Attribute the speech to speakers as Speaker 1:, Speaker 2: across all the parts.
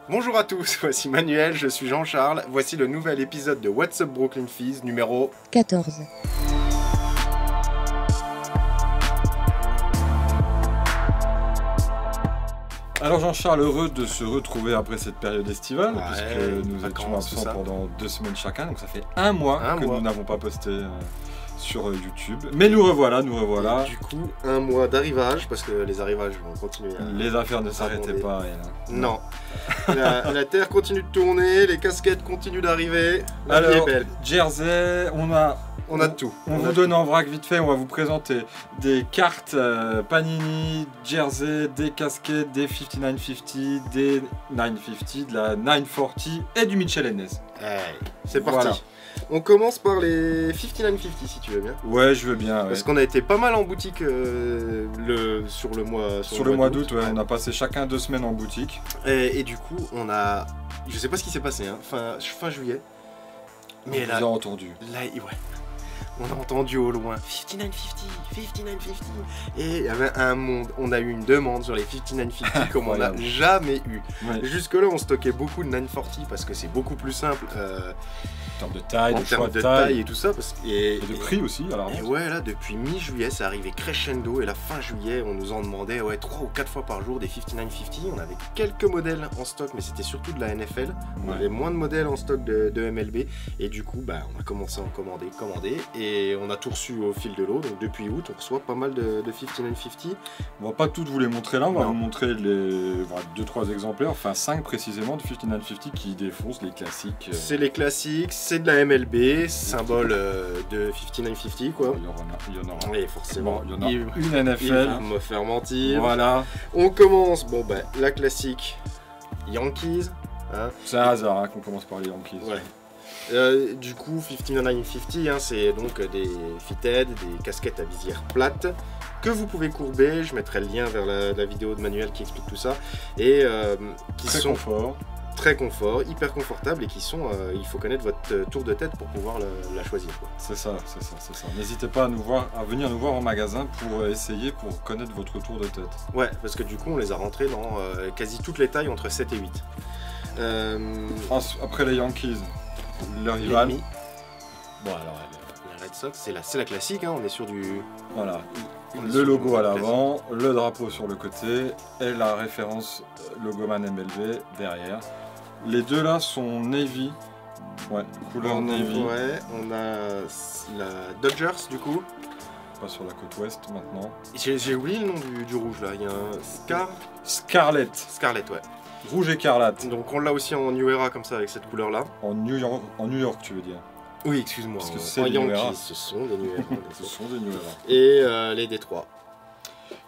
Speaker 1: Bonjour à tous, voici Manuel, je suis Jean-Charles, voici le nouvel épisode de What's Up Brooklyn Fizz numéro
Speaker 2: 14.
Speaker 3: Alors Jean-Charles, heureux de se retrouver après cette période estivale,
Speaker 1: Ouais,
Speaker 3: puisque nous étions absents pendant 2 semaines chacun, donc ça fait un mois que nous n'avons pas posté sur YouTube. Mais nous revoilà.
Speaker 1: Et du coup, un mois d'arrivage, parce que les arrivages vont continuer.
Speaker 3: Les affaires ne s'arrêtaient pas.
Speaker 1: Non. la terre continue de tourner, les casquettes continuent d'arriver. La vie est
Speaker 3: Alors,
Speaker 1: belle.
Speaker 3: Jersey, on a
Speaker 1: tout.
Speaker 3: On vous donne en vrac vite fait, on va vous présenter des cartes Panini, Jersey, des casquettes, des 5950, des 950, de la 940 et du Mitchell & Ness.
Speaker 1: Hey, c'est parti.
Speaker 3: Voilà.
Speaker 1: On commence par les 5950 si tu veux bien.
Speaker 3: Ouais, je veux bien.
Speaker 1: Parce qu'on a été pas mal en boutique sur le mois
Speaker 3: d'août, ouais. On a passé chacun 2 semaines en boutique.
Speaker 1: Et du coup, on a... Je sais pas ce qui s'est passé, hein, fin juillet. Mais
Speaker 3: on vous a entendu.
Speaker 1: Là, ouais. On a entendu au loin 5950. Et il y avait un monde. On a eu une demande sur les 5950 comme on n'a jamais eu.
Speaker 3: Ouais.
Speaker 1: Jusque-là, on stockait beaucoup de 940 parce que c'est beaucoup plus simple.
Speaker 3: En termes de taille,
Speaker 1: en termes de taille et tout ça.
Speaker 3: Et de prix aussi. Alors,
Speaker 1: et ouais, là, depuis mi-juillet, c'est arrivé crescendo. Et la fin juillet, on nous en demandait 3 ou 4 fois par jour des 5950. On avait quelques modèles en stock, mais c'était surtout de la NFL. On avait moins de modèles en stock de MLB. Et du coup, bah, on a commencé à en commander. Et on a tout reçu au fil de l'eau. Donc depuis août, on reçoit pas mal de 5950.
Speaker 3: On va pas toutes vous les montrer là. On va vous montrer les 2-3 exemplaires. Enfin 5 précisément de 5950 qui défoncent les classiques.
Speaker 1: C'est les classiques. C'est de la MLB, symbole de 5950 quoi.
Speaker 3: Il y en aura.
Speaker 1: Et forcément,
Speaker 3: il y en a une NFL.
Speaker 1: Il va me faire mentir.
Speaker 3: Voilà.
Speaker 1: On commence, la classique Yankees. Hein.
Speaker 3: C'est un hasard qu'on commence par les Yankees.
Speaker 1: Ouais. Du coup, 5950, hein, c'est donc des fitted, des casquettes à visière plate que vous pouvez courber. Je mettrai le lien vers la vidéo de Manuel qui explique tout ça. Et qui
Speaker 3: très
Speaker 1: sont très confort, hyper confortable et qui sont, il faut connaître votre tour de tête pour pouvoir la choisir.
Speaker 3: C'est ça. N'hésitez pas à venir nous voir en magasin pour essayer, pour connaître votre tour de tête.
Speaker 1: Ouais, parce que du coup on les a rentrés dans quasi toutes les tailles entre 7 et 8.
Speaker 3: Après les Yankees, le rival.
Speaker 1: Bon alors, les Red Sox, c'est la classique, hein, on est sur du...
Speaker 3: Voilà, le logo à l'avant, le drapeau sur le côté et la référence logoman MLB derrière. Les deux là sont navy, couleur navy.
Speaker 1: Ouais, on a la Dodgers du coup.
Speaker 3: Pas sur la côte ouest maintenant.
Speaker 1: J'ai oublié le nom du rouge là, il y a un
Speaker 3: Scarlet,
Speaker 1: ouais.
Speaker 3: Rouge écarlate.
Speaker 1: Donc on l'a aussi en New Era comme ça avec cette couleur là.
Speaker 3: En New York tu veux dire.
Speaker 1: Oui, excuse-moi.
Speaker 3: Parce que c'est
Speaker 1: des
Speaker 3: New Era.
Speaker 1: Ce sont des New Era.
Speaker 3: Ce sont des New Era.
Speaker 1: Et les Détroits.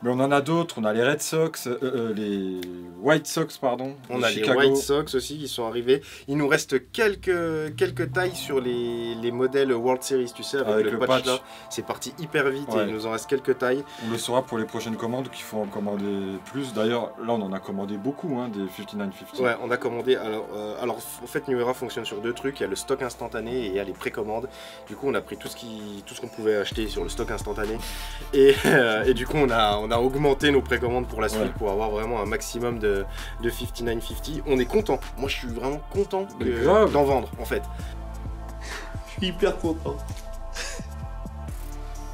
Speaker 3: Mais on en a d'autres, on a les Red Sox, les White Sox, pardon.
Speaker 1: On a
Speaker 3: Chicago.
Speaker 1: les White Sox aussi qui sont arrivés. Il nous reste quelques tailles sur les modèles World Series, tu sais, avec le patch là. C'est parti hyper vite et il nous en reste quelques tailles.
Speaker 3: On le saura pour les prochaines commandes qu'il faut en commander plus. D'ailleurs, là on en a commandé beaucoup, hein, des 5950.
Speaker 1: Ouais, on a commandé. Alors en fait, New Era fonctionne sur 2 trucs. Il y a le stock instantané et il y a les précommandes. Du coup, on a pris tout ce qu'on pouvait acheter sur le stock instantané. Et du coup, on a augmenté nos précommandes pour la suite pour avoir vraiment un maximum de 5950. On est content. Moi, je suis vraiment content d'en vendre en fait. Je suis hyper content.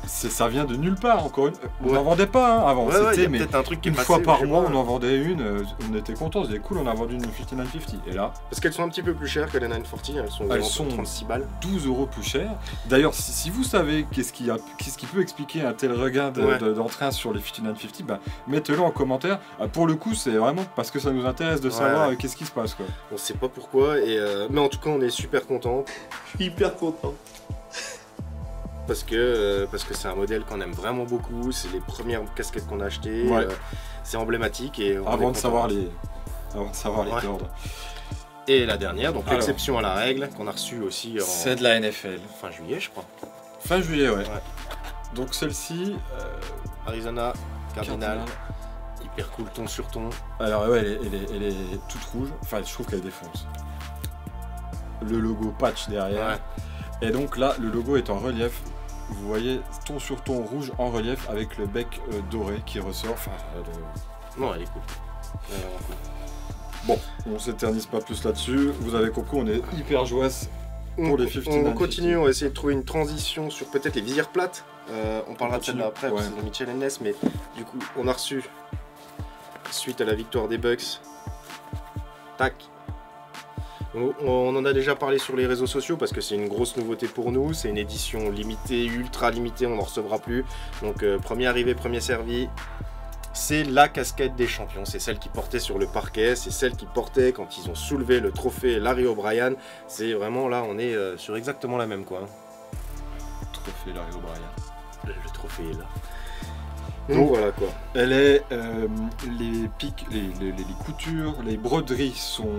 Speaker 3: Ça vient de nulle part, encore une. On n'en vendait pas hein, avant, c'était mais
Speaker 1: un truc qui est
Speaker 3: une fois par mois on en vendait une, on était contents, c'était cool, on a vendu une 5950. Et là.
Speaker 1: Parce qu'elles sont un petit peu plus chères que les 940, elles sont 36 balles.
Speaker 3: 12 € plus chères. D'ailleurs, si vous savez qu'est-ce qui peut expliquer un tel regain d'entrain sur les 5950, bah, mettez-le en commentaire. Pour le coup, c'est vraiment parce que ça nous intéresse de savoir qu'est-ce qui se passe. Quoi.
Speaker 1: On sait pas pourquoi, mais en tout cas, on est super contents. Je suis hyper content. Parce que c'est un modèle qu'on aime vraiment beaucoup, c'est les premières casquettes qu'on a achetées, c'est emblématique et
Speaker 3: avant de savoir les ordres.
Speaker 1: Et la dernière, donc l'exception à la règle, qu'on a reçue aussi
Speaker 3: c'est de la NFL.
Speaker 1: Fin juillet je crois.
Speaker 3: Fin juillet ouais. Donc celle-ci...
Speaker 1: Arizona Cardinal. Hyper cool, ton sur ton.
Speaker 3: Alors ouais, elle est toute rouge, enfin je trouve qu'elle défonce. Le logo patch derrière. Et donc là, le logo est en relief. Vous voyez ton sur ton rouge en relief avec le bec doré qui ressort. Enfin,
Speaker 1: non, elle est cool.
Speaker 3: Bon, on s'éternise pas plus là-dessus. Vous avez compris, on est hyper joyeux pour les 59.
Speaker 1: On continue, on va essayer de trouver une transition sur peut-être les visières plates. On parlera de celle-là après, parce que c'est Mitchell & Ness, mais du coup, on a reçu, suite à la victoire des Bucks, tac. On en a déjà parlé sur les réseaux sociaux parce que c'est une grosse nouveauté pour nous. C'est une édition limitée, ultra limitée, on n'en recevra plus. Donc premier arrivé, premier servi. C'est la casquette des champions, c'est celle qui portait sur le parquet, c'est celle qui portait quand ils ont soulevé le trophée Larry O'Brien. C'est vraiment là, on est sur exactement la même quoi.
Speaker 3: Trophée Larry O'Brien.
Speaker 1: Le trophée est là. Donc voilà quoi.
Speaker 3: Elle est les pics, les coutures, les broderies sont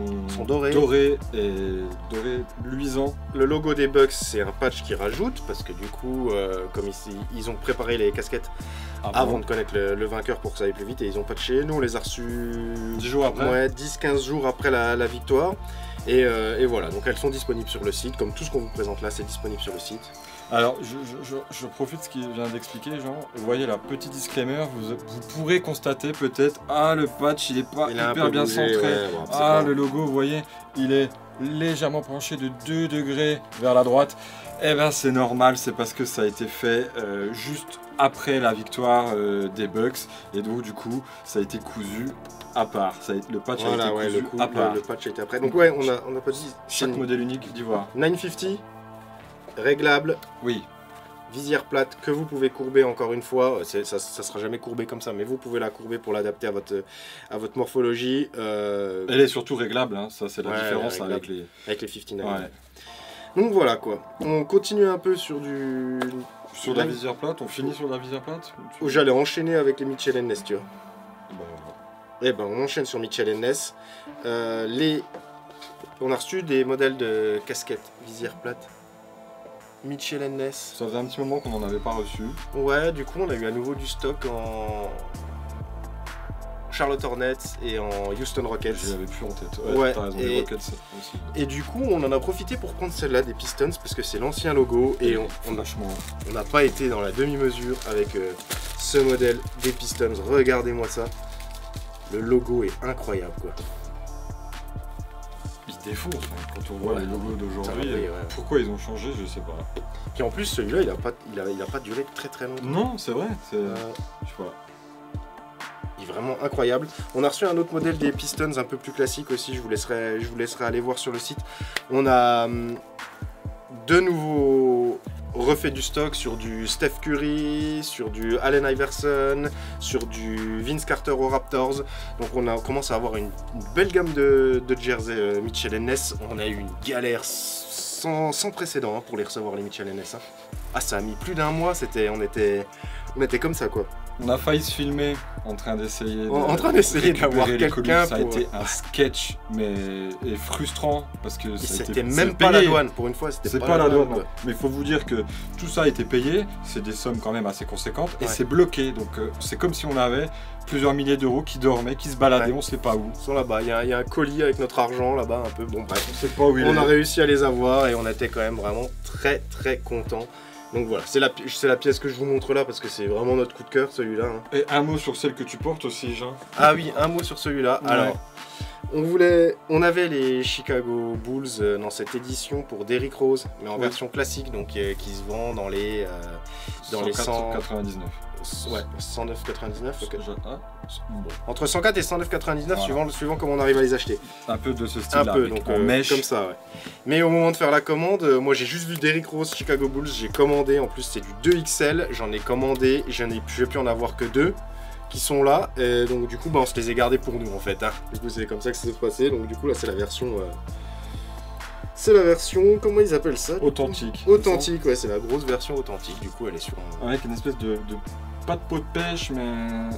Speaker 3: dorées et luisants.
Speaker 1: Le logo des Bucks, c'est un patch qui rajoute parce que du coup, comme ils ont préparé les casquettes avant de connaître le vainqueur pour que ça aille plus vite et ils ont patché. Nous on les a reçus
Speaker 3: 10 jours après.
Speaker 1: Ouais, 10-15 jours après la victoire. Et voilà, donc elles sont disponibles sur le site, comme tout ce qu'on vous présente là, c'est disponible sur le site.
Speaker 3: Alors, je profite de ce qu'il vient d'expliquer, Jean. Vous voyez là, petit disclaimer, vous pourrez constater peut-être, le patch il est pas hyper bien centré. Ouais, bon, le logo, vous voyez, il est légèrement penché de 2 degrés vers la droite. Eh ben c'est normal, c'est parce que ça a été fait juste après la victoire des Bucks. Et donc du coup, ça a été cousu à part. Le patch a été cousu à part.
Speaker 1: Le patch a été après. Donc ouais, on a pas dit...
Speaker 3: Chaque modèle unique d'ivoire.
Speaker 1: 950, réglable.
Speaker 3: Oui.
Speaker 1: Visière plate que vous pouvez courber encore une fois. Ça sera jamais courbé comme ça, mais vous pouvez la courber pour l'adapter à votre morphologie.
Speaker 3: Elle est surtout réglable, hein. Ça c'est la différence avec les
Speaker 1: 59. Ouais. Donc voilà quoi. On continue un peu sur du...
Speaker 3: Sur la visière plate, on finit sur la visière plate.
Speaker 1: J'allais enchaîner avec les Mitchell & Ness, tu vois.
Speaker 3: Bah,
Speaker 1: Et ben on enchaîne sur Mitchell & Ness. On a reçu des modèles de casquettes visière plate. Mitchell & Ness.
Speaker 3: Ça faisait un petit moment qu'on n'en avait pas reçu.
Speaker 1: Ouais, du coup on a eu à nouveau du stock en Charlotte Hornets et en Houston Rockets.
Speaker 3: Je l'avais plus en tête.
Speaker 1: Ouais,
Speaker 3: t'as raison, les Rockets aussi.
Speaker 1: Et du coup on en a profité pour prendre celle-là des Pistons parce que c'est l'ancien logo et on n'a pas été dans la demi-mesure avec ce modèle des Pistons. Regardez-moi ça. Le logo est incroyable quoi.
Speaker 3: Il défonce hein, quand on voit les logos d'aujourd'hui. Pourquoi ils ont changé, je sais pas.
Speaker 1: Puis en plus celui-là il a pas duré très très longtemps.
Speaker 3: Non, c'est vrai. Je sais pas.
Speaker 1: Il est vraiment incroyable. On a reçu un autre modèle des Pistons un peu plus classique aussi. Je vous laisserai aller voir sur le site. On a de nouveau refait du stock sur du Steph Curry, sur du Allen Iverson, sur du Vince Carter aux Raptors. Donc on commence à avoir une belle gamme de jerseys Mitchell & Ness. On a eu une galère sans précédent pour les recevoir les Mitchell & Ness. Ça a mis plus d'un mois, on était comme ça quoi.
Speaker 3: On a failli se filmer en train d'essayer
Speaker 1: d'avoir quelqu'un.
Speaker 3: Ça a été un sketch mais frustrant parce que
Speaker 1: c'était même pas la douane pour une fois.
Speaker 3: C'est pas la douane. Mais il faut vous dire que tout ça a été payé. C'est des sommes quand même assez conséquentes et c'est bloqué. Donc c'est comme si on avait plusieurs milliers d'euros qui dormaient, qui se baladaient, on sait pas où.
Speaker 1: Ils sont là-bas. Il y a un colis avec notre argent là-bas un peu. Bon bref,
Speaker 3: on sait pas où
Speaker 1: on a réussi à les avoir et on était quand même vraiment très très contents. Donc voilà, c'est la pièce que je vous montre là parce que c'est vraiment notre coup de cœur celui-là. Hein.
Speaker 3: Et un mot sur celle que tu portes aussi, Jean.
Speaker 1: Ah oui, un mot sur celui-là. Ouais. Alors, on avait les Chicago Bulls dans cette édition pour Derrick Rose, mais en version classique, donc qui se vend dans les
Speaker 3: 199.
Speaker 1: Ouais, 109,99. Okay. Entre 104 et 109,99 suivant comment on arrive à les acheter.
Speaker 3: Un peu de ce style-là.
Speaker 1: Un peu, donc en mèche. Comme ça, ouais. Mais au moment de faire la commande, moi j'ai juste vu Derrick Rose Chicago Bulls, j'ai commandé, en plus c'est du 2XL, j'en ai commandé, je vais plus en avoir que 2 qui sont là, et donc du coup on se les est gardés pour nous en fait. Hein. Du coup c'est comme ça que ça s'est passé, donc du coup là c'est la version... comment ils appellent ça?
Speaker 3: Authentique.
Speaker 1: Authentique, ouais, c'est la grosse version authentique, du coup elle est sur un...
Speaker 3: Avec une espèce de pas de peau de pêche, mais
Speaker 1: un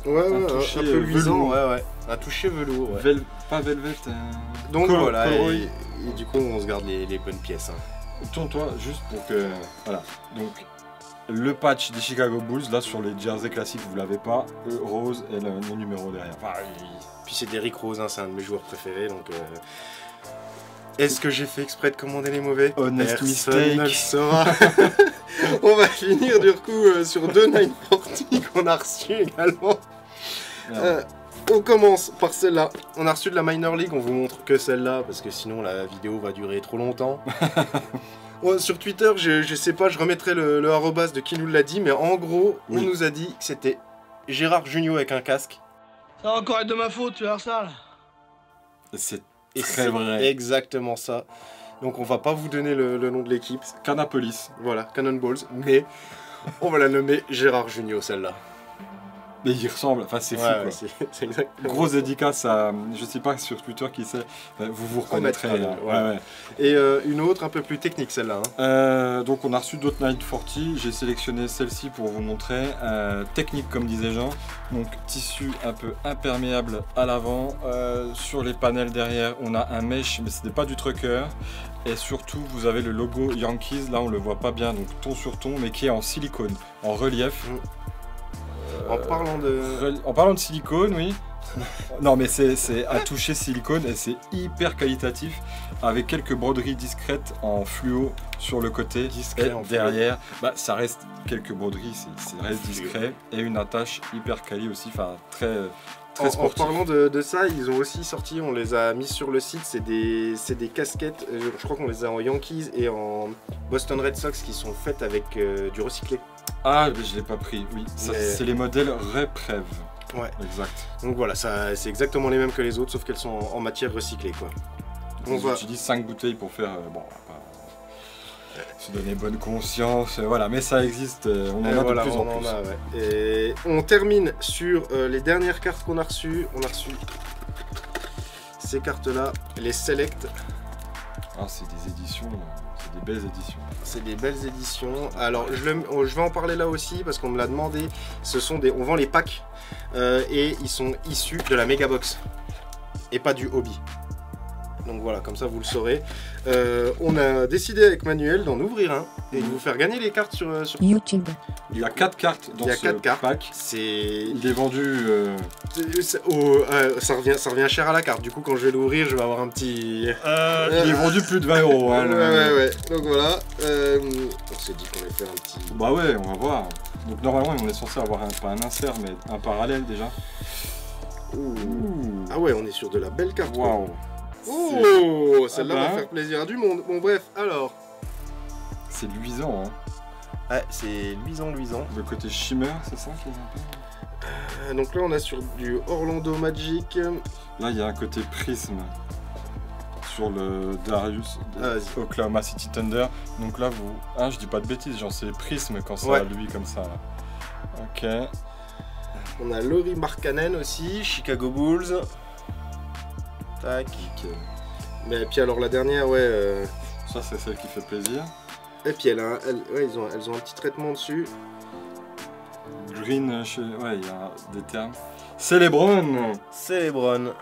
Speaker 1: toucher un peu luisant, un toucher velours. Ouais.
Speaker 3: Pas velvet.
Speaker 1: Donc voilà, et du coup on se garde les bonnes pièces. Hein.
Speaker 3: Tourne-toi juste pour que... Voilà, donc le patch des Chicago Bulls, là sur les jerseys classiques vous l'avez pas, rose et mon numéro derrière.
Speaker 1: Puis c'est Derrick Rose, hein, c'est un de mes joueurs préférés, donc... Est-ce que j'ai fait exprès de commander les mauvais?
Speaker 3: Honest mistake.
Speaker 1: Ne le saura. On va finir du coup sur 2 940 qu'on a reçu également. On commence par celle-là. On a reçu de la Minor League, on vous montre que celle-là, parce que sinon la vidéo va durer trop longtemps. Ouais, sur Twitter, je sais pas, je remettrai le arrobas de qui nous l'a dit, mais en gros, on nous a dit que c'était Gérard Jugnot avec un casque.
Speaker 2: Ça va encore être de ma faute, tu vas voir ça là.
Speaker 3: C'est très vrai.
Speaker 1: Exactement ça. Donc on va pas vous donner le nom de l'équipe.
Speaker 3: Canapolis.
Speaker 1: Voilà, Cannonballs, mais on va la nommer Gérard Jugnot, celle-là.
Speaker 3: Mais il ressemble, enfin c'est fou quoi.
Speaker 1: C'est exactement.
Speaker 3: Grosse dédicace à, je sais pas sur Twitter qui c'est, vous reconnaîtrez.
Speaker 1: Ouais. Et une autre un peu plus technique celle-là. Hein.
Speaker 3: Donc on a reçu d'autres Night 40, j'ai sélectionné celle-ci pour vous montrer. Technique comme disait Jean, donc tissu un peu imperméable à l'avant. Sur les panels derrière on a un mesh, mais ce n'est pas du trucker. Et surtout vous avez le logo Yankees, là on le voit pas bien, donc ton sur ton, mais qui est en silicone, en relief.
Speaker 1: En
Speaker 3: parlant de silicone, oui. Non mais c'est à toucher silicone et c'est hyper qualitatif avec quelques broderies discrètes en fluo sur le côté.
Speaker 1: Discret
Speaker 3: et derrière, ça reste quelques broderies, c'est reste discret et une attache hyper quali aussi, enfin très sportif.
Speaker 1: En parlant de ça, ils ont aussi sorti, on les a mis sur le site, c'est des casquettes, je crois qu'on les a en Yankees et en Boston Red Sox qui sont faites avec du recyclé.
Speaker 3: Ah, mais je l'ai pas pris, oui. C'est les modèles Reprev.
Speaker 1: Ouais.
Speaker 3: Exact.
Speaker 1: Donc voilà, c'est exactement les mêmes que les autres, sauf qu'elles sont en matière recyclée, quoi.
Speaker 3: On utilise 5 bouteilles pour faire, bon, on va pas se donner bonne conscience, voilà, mais ça existe, on en a de plus en plus.
Speaker 1: Ouais. Et on termine sur les dernières cartes qu'on a reçues. On a reçu ces cartes-là, les Select.
Speaker 3: Ah, c'est des éditions, c'est des belles éditions.
Speaker 1: C'est des belles éditions. Alors je vais en parler là aussi parce qu'on me l'a demandé. On vend les packs et ils sont issus de la Megabox et pas du hobby. Donc voilà, comme ça vous le saurez. On a décidé avec Manuel d'en ouvrir un et de vous faire gagner les cartes sur
Speaker 4: YouTube.
Speaker 3: Il y a 4 cartes dans ce pack. Il est vendu...
Speaker 1: ça revient cher à la carte. Du coup, quand je vais l'ouvrir, je vais avoir un petit...
Speaker 3: il est vendu plus de 20 €. Hein,
Speaker 1: ouais. Donc voilà. On s'est dit qu'on allait faire un petit...
Speaker 3: Bah ouais, on va voir. Donc normalement, on est censé avoir pas un insert, mais un parallèle déjà.
Speaker 1: Ouh. Ah ouais, on est sur de la belle carte.
Speaker 3: Waouh.
Speaker 1: Oh, celle-là va faire plaisir à du monde. Bon bref, alors.
Speaker 3: C'est luisant, hein.
Speaker 1: Ouais, c'est luisant.
Speaker 3: Le côté shimmer, c'est ça qui est un peu...
Speaker 1: Donc là, on a sur du Orlando Magic.
Speaker 3: Là, il y a un côté prisme sur le Darius Oklahoma City Thunder. Donc là, je dis pas de bêtises, genre c'est prisme quand ça lui comme ça. Là. Ok.
Speaker 1: On a Lauri Markkanen aussi, Chicago Bulls. Tac. Mais puis alors la dernière,
Speaker 3: ça c'est celle qui fait plaisir.
Speaker 1: Et puis elles ont un petit traitement dessus.
Speaker 3: Green, il y a des termes. C'est LeBron. LeBron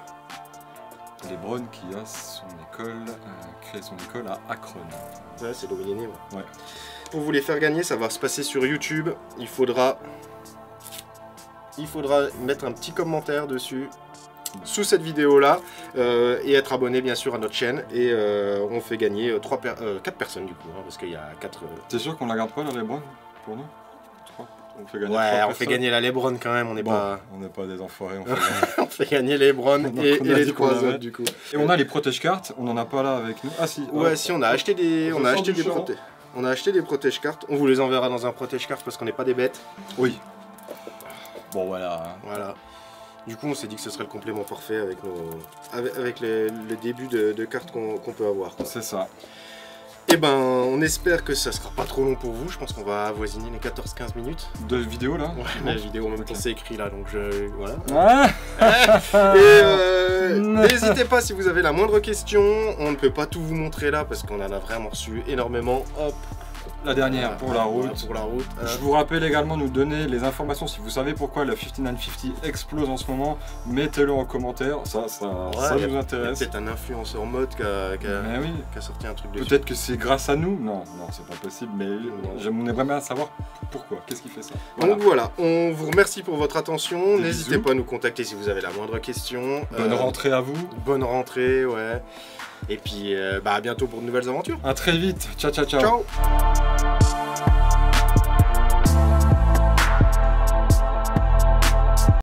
Speaker 3: qui a créé son école à Akron.
Speaker 1: Ouais, c'est l'origine.
Speaker 3: Ouais.
Speaker 1: Pour vous les faire gagner, ça va se passer sur YouTube. Il faudra mettre un petit commentaire dessus. Sous cette vidéo là et être abonné bien sûr à notre chaîne et on fait gagner 4 personnes du coup hein, parce qu'il y a 4
Speaker 3: T'es sûr qu'on la garde pas la LeBron pour nous? 3. On fait gagner
Speaker 1: on fait gagner la LeBron quand même, on n'est pas
Speaker 3: des enfoirés,
Speaker 1: on fait gagner LeBron et les 3 autres du coup.
Speaker 3: Et on a les protège cartes, on en a pas là avec nous. Ah si.
Speaker 1: Ouais, si on a acheté des protège cartes, on vous les enverra dans un protège cartes parce qu'on n'est pas des bêtes.
Speaker 3: Oui. Bon voilà.
Speaker 1: Du coup, on s'est dit que ce serait le complément parfait avec le début de cartes qu'on peut avoir.
Speaker 3: C'est ça.
Speaker 1: Et ben, on espère que ça sera pas trop long pour vous. Je pense qu'on va avoisiner les 14-15 minutes.
Speaker 3: De vidéo là?
Speaker 1: Ouais, la vidéo en même temps c'est écrit là, donc voilà.
Speaker 3: Ah
Speaker 1: et n'hésitez pas si vous avez la moindre question. On ne peut pas tout vous montrer là parce qu'on en a vraiment reçu énormément. Hop.
Speaker 3: La dernière pour la route. Je vous rappelle également nous donner les informations si vous savez pourquoi la 5950 explose en ce moment. Mettez-le en commentaire, ça nous intéresse.
Speaker 1: Peut-être un influenceur mode qui a sorti un truc dessus.
Speaker 3: Peut-être que c'est grâce à nous. Non, c'est pas possible, mais j'aimerais vraiment savoir pourquoi. Qu'est-ce qui fait ça?
Speaker 1: Donc voilà, on vous remercie pour votre attention. N'hésitez pas à nous contacter si vous avez la moindre question.
Speaker 3: Bonne rentrée à vous.
Speaker 1: Bonne rentrée, ouais. Et puis à bientôt pour de nouvelles aventures.
Speaker 3: À très vite. Ciao.
Speaker 1: Ciao.